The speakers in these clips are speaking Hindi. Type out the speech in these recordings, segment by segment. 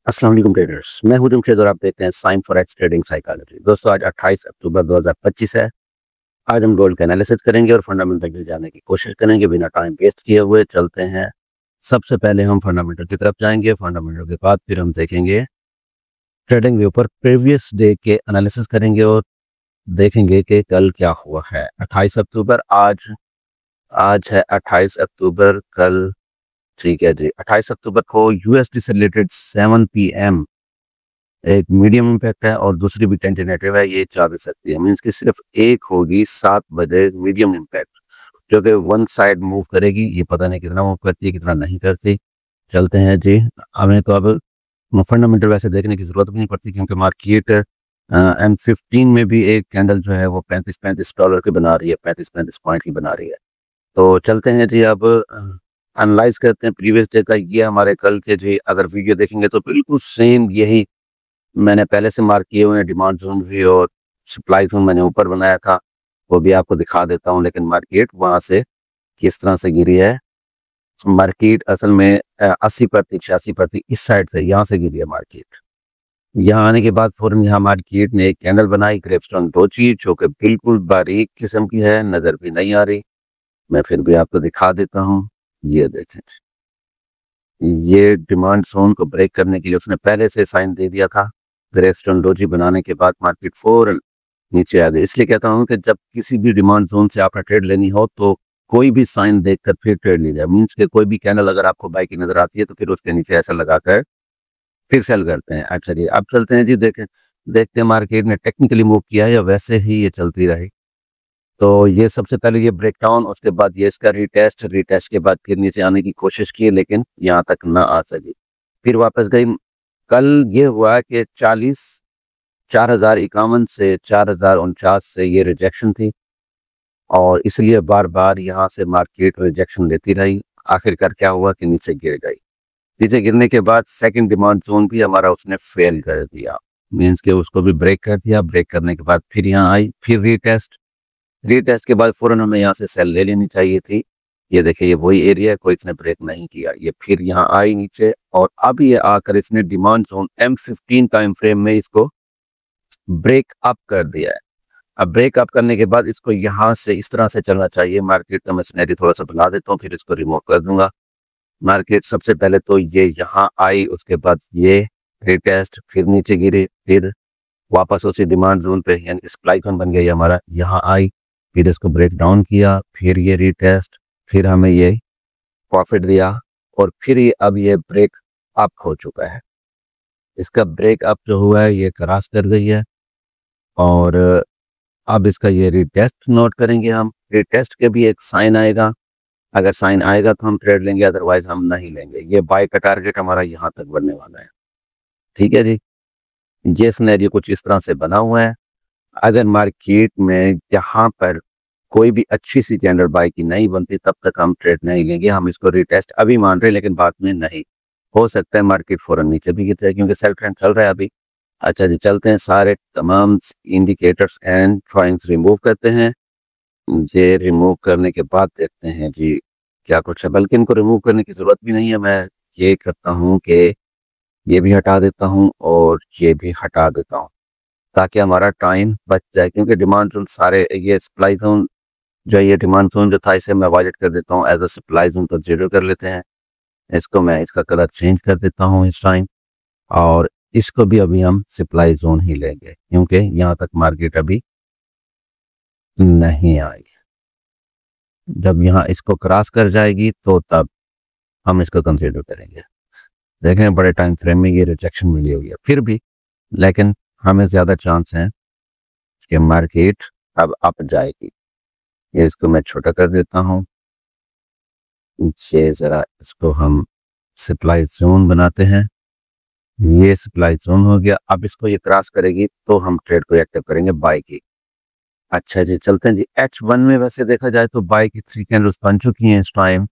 अस्सलाम वालेकुम ट्रेडर्स। मैं हूं जमशेद और आप देखते हैं साइम फॉरेक्स ट्रेडिंग साइकोलॉजी। दोस्तों, आज 28 अक्टूबर 2025 है। आज हम गोल्ड का एनालिसिस करेंगे और फंडामेंटल पे जाने की कोशिश करेंगे। बिना टाइम वेस्ट किए हुए चलते हैं। सबसे पहले हम फंडामेंटल की तरफ जाएंगे। फंडामेंटल के बाद फिर हम देखेंगे ट्रेडिंग व्यू पर प्रीवियस डे के एनालिसिस करेंगे और देखेंगे कि कल क्या हुआ है। 28 अक्टूबर आज आज है 28 अक्टूबर। कल ठीक है जी, 28 अक्टूबर को यूएसडी से रिलेटेड 7 PM एक मीडियम इम्पैक्ट है और दूसरी भी टेंटेटिव है। ये चाल सकती है, मीन्स कि सिर्फ एक होगी 7 बजे मीडियम इम्पैक्ट, जो कि वन साइड मूव करेगी। ये पता नहीं कितना मूव करती है, कितना नहीं करती। चलते हैं जी। हमें तो अब फंडामेंटल वैसे देखने की जरूरत भी नहीं पड़ती, क्योंकि मार्केट M15 में भी एक कैंडल जो है वो 35-35 डॉलर की बना रही है, 35-35 पॉइंट की बना रही है। तो चलते हैं जी। अब एनालाइज करते हैं प्रीवियस डे का। ये हमारे कल के जी अगर वीडियो देखेंगे तो बिल्कुल सेम यही मैंने पहले से मार्क किए हुए हैं। डिमांड जोन भी और सप्लाई जोन मैंने ऊपर बनाया था, वो भी आपको दिखा देता हूं। लेकिन मार्केट वहां से किस तरह से गिरी है। मार्केट असल में 80% 86% इस साइड से यहाँ से गिरी है मार्केट। यहाँ आने के बाद फौरन यहाँ मार्केट ने एक कैंडल बनाई, ग्रेवस्टोन डोजी, जो कि बिल्कुल बारीक किस्म की है, नजर भी नहीं आ रही। मैं फिर भी आपको दिखा देता हूँ। ये देखें, ये डिमांड जोन को ब्रेक करने के लिए उसने पहले से साइन दे दिया था। ग्रेवस्टोन डोजी बनाने के बाद मार्केट फौरन नीचे आ गई। इसलिए कहता हूँ कि जब किसी भी डिमांड जोन से आपने ट्रेड लेनी हो तो कोई भी साइन देखकर फिर ट्रेड ली जाए। मीन्स के कोई भी कैंडल अगर आपको बाई की नजर आती है तो फिर उसके नीचे ऐसा लगाकर फिर सेल करते हैं। अच्छा जी, अब चलते हैं जी। देखें, देखते हैं मार्केट ने टेक्निकली मूव किया है या वैसे ही ये चलती रही। तो ये सबसे पहले ये ब्रेकडाउन, उसके बाद ये इसका रीटेस्ट, रीटेस्ट के बाद फिर नीचे आने की कोशिश की, लेकिन यहाँ तक ना आ सकी, फिर वापस गई। कल ये हुआ कि 4051 से 4049 से ये रिजेक्शन थी और इसलिए बार बार यहाँ से मार्केट रिजेक्शन लेती रही। आखिरकार क्या हुआ कि नीचे गिर गई। नीचे गिरने के बाद सेकंड डिमांड जोन भी हमारा उसने फेल कर दिया, मीन्स के उसको भी ब्रेक कर दिया। ब्रेक करने के बाद फिर यहाँ आई, फिर रीटेस्ट, रीटेस्ट के बाद फौरन हमें यहाँ से सेल ले लेनी चाहिए थी। ये देखिए, ये वही एरिया है, कोई इसने ब्रेक नहीं किया। ये फिर यहाँ आई नीचे और अब ये आकर इसने demand zone M15 time frame में इसको ब्रेक अप कर दिया है। अब ब्रेक अप करने के बाद इसको यहाँ से इस तरह से चलना चाहिए। मार्केट का मैं सिनेरियो थोड़ा सा बना देता हूँ, फिर इसको रिमूव कर दूंगा। मार्केट सबसे पहले तो ये यहाँ आई, उसके बाद ये रिटेस्ट, फिर नीचे गिरी, फिर वापस उसी डिमांड जोन पे यानी कि सप्लाई जोन बन गई हमारा, यहाँ आई, फिर इसको ब्रेक डाउन किया, फिर ये रीटेस्ट, फिर हमें ये प्रॉफिट दिया और फिर ये अब ये ब्रेक अप हो चुका है। इसका ब्रेक अप जो हुआ है ये क्रॉस कर गई है और अब इसका ये रीटेस्ट नोट करेंगे हम। रीटेस्ट के भी एक साइन आएगा, अगर साइन आएगा तो हम ट्रेड लेंगे, अदरवाइज हम नहीं लेंगे। ये बाय का टारगेट हमारा यहाँ तक बनने वाला है। ठीक है जी, ये सिनेरियो कुछ इस तरह से बना हुआ है। अगर मार्केट में यहाँ पर कोई भी अच्छी सी कैंडल बाय की नहीं बनती तब तक हम ट्रेड नहीं लेंगे। हम इसको रिटेस्ट अभी मान रहे हैं, लेकिन बाद में नहीं। हो सकता है मार्केट फौरन नीचे भी गिर जाए, क्योंकि सेल ट्रेंड चल रहा है अभी। अच्छा जी, चलते हैं। सारे तमाम इंडिकेटर्स एंड ड्राइंग्स रिमूव करते हैं। ये रिमूव करने के बाद देखते हैं जी क्या कुछ है। बल्कि इनको रिमूव करने की जरूरत भी नहीं है। मैं ये करता हूँ कि ये भी हटा देता हूँ और ये भी हटा देता हूँ, ताकि हमारा टाइम बच जाए। क्योंकि डिमांड जोन सारे, ये सप्लाई जोन जो है, ये डिमांड जोन जो था इसे मैं वाइलेट कर देता हूँ, as a supply zone consider कर लेते हैं। इसको मैं इसका कलर चेंज कर देता हूँ इस टाइम, और इसको भी अभी हम सप्लाई जोन ही लेंगे, क्योंकि यहाँ तक मार्केट अभी नहीं आई। जब यहाँ इसको क्रॉस कर जाएगी तो तब हम इसको कंसिडर करेंगे। देखें, बड़े टाइम फ्रेम में ये रिजेक्शन मिली हुई है फिर भी, लेकिन हमें ज़्यादा चांस है कि मार्केट अब अप जाएगी। ये इसको मैं छोटा कर देता हूँ। ये ज़रा इसको हम सप्लाई जोन बनाते हैं। ये सप्लाई जोन हो गया। अब इसको ये क्रॉस करेगी तो हम ट्रेड को एक्टिव करेंगे बाय की। अच्छा जी, चलते हैं जी। H1 में वैसे देखा जाए तो बाय की 3 कैंडल्स बन चुकी हैं इस टाइम।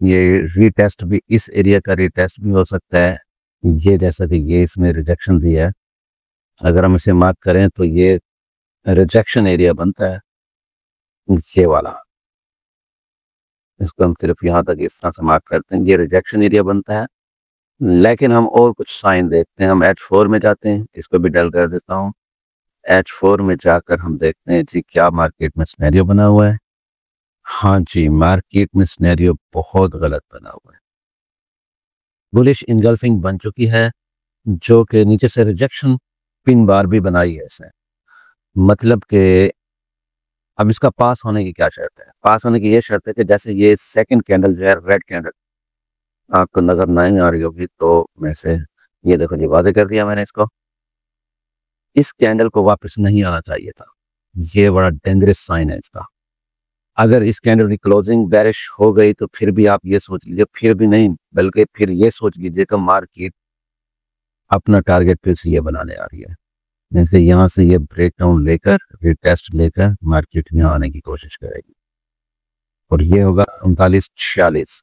ये रीटेस्ट भी, इस एरिया का रीटेस्ट भी हो सकता है। ये जैसा कि ये इसमें रिजेक्शन दिया है, अगर हम इसे मार्क करें तो ये रिजेक्शन एरिया बनता है, ये वाला। इसको हम सिर्फ यहाँ तक इस तरह से मार्क करते हैं, ये रिजेक्शन एरिया बनता है। लेकिन हम और कुछ साइन देखते हैं। हम H4 में जाते हैं, इसको भी डल कर देता हूँ। H4 में जाकर हम देखते हैं जी क्या मार्केट में सिनेरियो बना हुआ है। हाँ जी, मार्केट में सिनेरियो बहुत गलत बना हुआ है। बुलिश इनगल्फिंग बन चुकी है, जो कि नीचे से रिजेक्शन पिन बार भी बनाई है इसने। मतलब कि अब इसका पास होने की क्या शर्त है? पास होने की ये शर्त है कि जैसे ये सेकंड कैंडल जो है, रेड कैंडल, आपको नजर नहीं आ रही होगी तो मैं से ये देखो जी, वादे कर दिया मैंने इसको। इस कैंडल को वापस नहीं आना चाहिए था। ये बड़ा डेंजरस साइन है इसका। अगर इस कैंडल की क्लोजिंग बेरिश हो गई तो फिर भी आप ये सोच लीजिए, फिर भी नहीं बल्कि फिर ये सोच लीजिए कि मार्केट अपना टारगेट फिर से ये बनाने आ रही है। जैसे यहाँ से ये ब्रेक डाउन लेकर, रिटेस्ट लेकर मार्केट यहाँ आने की कोशिश करेगी और ये होगा 39-46।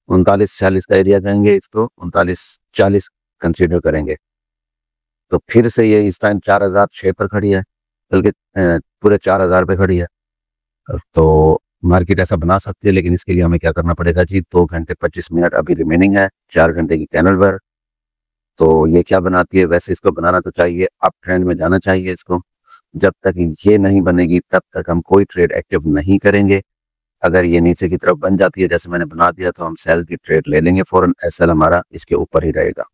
39-46 का एरिया कहेंगे इसको, 39-40 कंसीडर करेंगे। तो फिर से ये इस टाइम 4006 पर खड़ी है, बल्कि पूरे 4000 पे खड़ी है। तो मार्केट ऐसा बना सकती है, लेकिन इसके लिए हमें क्या करना पड़ेगा जी, 2 घंटे 25 मिनट अभी रिमेनिंग है 4 घंटे की कैंडल पर। तो ये क्या बनाती है? वैसे इसको बनाना तो चाहिए, अप ट्रेंड में जाना चाहिए इसको। जब तक ये नहीं बनेगी तब तक हम कोई ट्रेड एक्टिव नहीं करेंगे। अगर ये नीचे की तरफ बन जाती है जैसे मैंने बना दिया, तो हम सेल की ट्रेड ले लेंगे फौरन। एसएल हमारा इसके ऊपर ही रहेगा।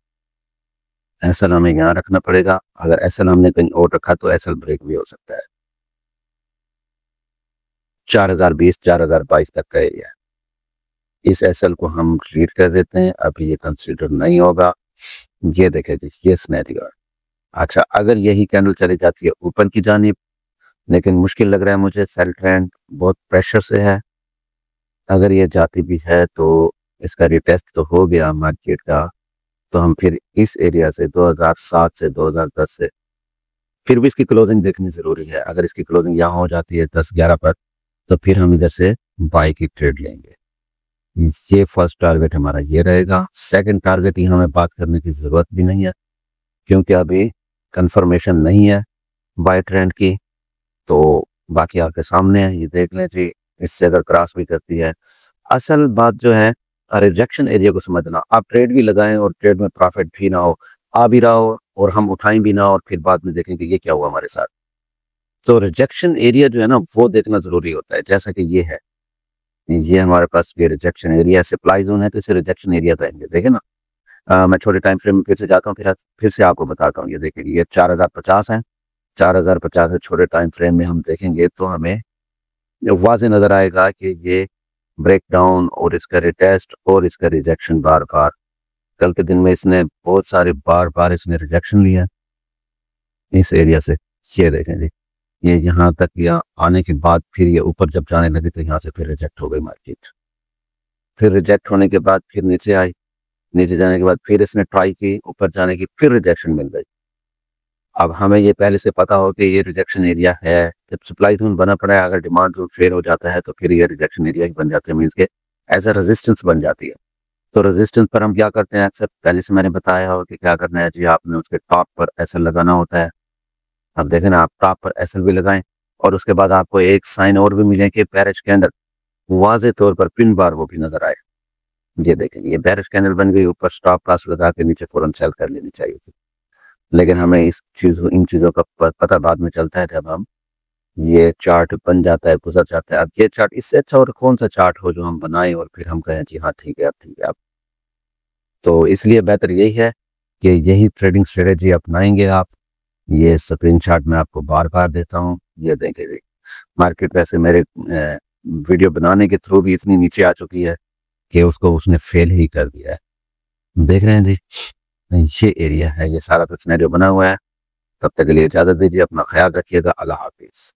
एसएल हमें यहाँ रखना पड़ेगा। अगर एसएल हमने कहीं और रखा तो एसएल ब्रेक भी हो सकता है। 4020 4022 तक का एरिया, इस एसएल को हम रीड कर देते हैं। अभी ये कंसीडर नहीं होगा। ये देखे जी, ये सिनेरियो। अच्छा, अगर यही कैंडल चली जाती है ऊपर की जानिब, लेकिन मुश्किल लग रहा है मुझे, सेल ट्रेंड बहुत प्रेशर से है। अगर ये जाती भी है तो इसका रिटेस्ट तो हो गया मार्केट का, तो हम फिर इस एरिया से 2007 से 2010 से फिर भी इसकी क्लोजिंग देखनी जरूरी है। अगर इसकी क्लोजिंग यहाँ हो जाती है 10-11 पर, तो फिर हम इधर से बाई की ट्रेड लेंगे। ये फर्स्ट टारगेट हमारा ये रहेगा। सेकंड टारगेट यहाँ हमें बात करने की जरूरत भी नहीं है, क्योंकि अभी कंफर्मेशन नहीं है बाय ट्रेंड की। तो बाकी आपके सामने है, ये देख लें जी। इससे अगर क्रॉस भी करती है, असल बात जो है रिजेक्शन एरिया को समझना। आप ट्रेड भी लगाएं और ट्रेड में प्रॉफिट भी ना हो, आ भी रहा हो और हम उठाएं भी ना, और फिर बाद में देखें कि ये क्या हुआ हमारे साथ। तो रिजेक्शन एरिया जो है ना, वो देखना जरूरी होता है। जैसा कि ये है, ये हमारे पास ये रिजेक्शन एरिया, सप्लाई जोन है, तो इसे रिजेक्शन एरिया कहेंगे। देखे ना, मैं छोटे टाइम फ्रेम में फिर से जाता हूँ, फिर से आपको बताता हूँ। ये देखिए, ये 4050 है। 4050 है। छोटे टाइम फ्रेम में हम देखेंगे तो हमें वाज़ेह नजर आएगा कि ये ब्रेक डाउन और इसका रिटेस्ट और इसका रिजेक्शन बार बार, कल के दिन में इसने बहुत सारे बार बार इसने रिजेक्शन लिया इस एरिया से। ये देखें जी, ये यहाँ तक या आने के बाद फिर ये ऊपर जब जाने लगी तो यहाँ से फिर रिजेक्ट हो गई मार्केट। फिर रिजेक्ट होने के बाद फिर नीचे आई, नीचे जाने के बाद फिर इसने ट्राई की ऊपर जाने की, फिर रिजेक्शन मिल गई। अब हमें ये पहले से पता हो कि ये रिजेक्शन एरिया है। जब सप्लाई जोन बना पड़ा है, अगर डिमांड जोन फेल हो जाता है तो फिर ये रिजेक्शन एरिया ही बन जाते हैं, मीन्स के एज अ रेजिस्टेंस बन जाती है। तो रेजिस्टेंस पर हम क्या करते हैं? अक्सर पहले से मैंने बताया हो कि क्या करना है जी, आपने उसके टॉप पर एसएल लगाना होता है। अब देखें ना, आप टॉप पर एसएल भी लगाएं और उसके बाद आपको एक साइन और भी मिले कि बेरिश कैंडल, वाज़ेह तौर पर पिन बार वो भी नजर आए। ये देखें, ये बेरिश कैंडल बन गई, ऊपर स्टॉप लॉस लगा के नीचे फौरन सेल कर लेनी चाहिए थी। लेकिन हमें इन चीज़ों का पता बाद में चलता है जब हम ये चार्ट बन जाता है, गुजर जाता है। अब ये चार्ट, इससे अच्छा और कौन सा चार्ट हो जो हम बनाएं और फिर हम कहें जी हाँ ठीक है, अब ठीक है अब। तो इसलिए बेहतर यही है कि यही ट्रेडिंग स्ट्रेटेजी अपनाएंगे आप। ये स्क्रीनशॉट मैं आपको बार बार देता हूँ। ये देखें जी, मार्केट वैसे मेरे वीडियो बनाने के थ्रू भी इतनी नीचे आ चुकी है कि उसको उसने फेल ही कर दिया है। देख रहे हैं जी, ये एरिया है, ये सारा कुछ सिनेरियो बना हुआ है। तब तक के लिए इजाजत दीजिए, अपना ख्याल रखिएगा। अल्लाह हाफिज।